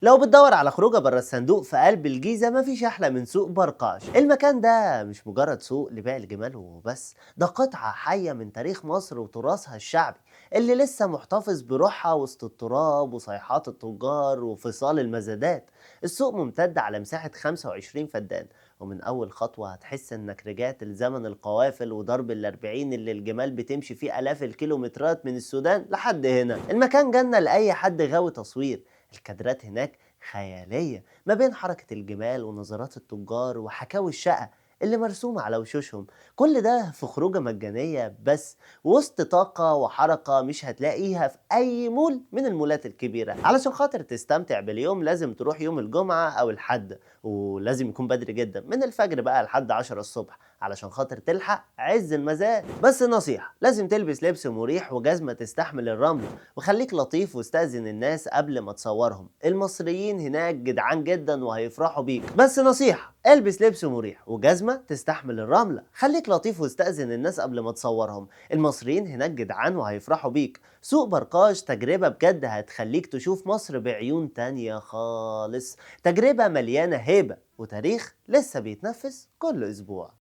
لو بتدور على خروجه بره الصندوق في قلب الجيزة مفيش أحلى من سوق برقاش. المكان ده مش مجرد سوق لبيع الجمال وبس، ده قطعة حية من تاريخ مصر وتراثها الشعبي اللي لسه محتفظ بروحها وسط التراب وصيحات التجار وفصال المزادات. السوق ممتد على مساحة 25 فدان، ومن أول خطوة هتحس إنك رجعت لزمن القوافل وضرب الأربعين اللي الجمال بتمشي فيه آلاف الكيلومترات من السودان لحد هنا. المكان جنة لأي حد غاوي تصوير. الكادرات هناك خيالية ما بين حركة الجمال ونظرات التجار وحكاوي الشقة اللي مرسومة على وشوشهم. كل ده في خروجة مجانية بس، وسط طاقة وحركة مش هتلاقيها في أي مول من المولات الكبيرة. علشان خاطر تستمتع باليوم لازم تروح يوم الجمعة أو الحد، ولازم يكون بدري جدا من الفجر بقى لحد 10 الصبح علشان خاطر تلحق عز المزاد. بس نصيحة، لازم تلبس لبس مريح وجزمة تستحمل الرمل، وخليك لطيف واستأذن الناس قبل ما تصورهم. المصريين هناك جدعان جدا وهيفرحوا بيك. بس نصيحة، البس لبس مريح وجزمة تستحمل الرملة، خليك لطيف واستأذن الناس قبل ما تصورهم. المصريين هناك جدعان وهيفرحوا بيك. سوق برقاش تجربة بجد هتخليك تشوف مصر بعيون تانية خالص، تجربة مليانة هيبة وتاريخ لسه بيتنفس كل أسبوع.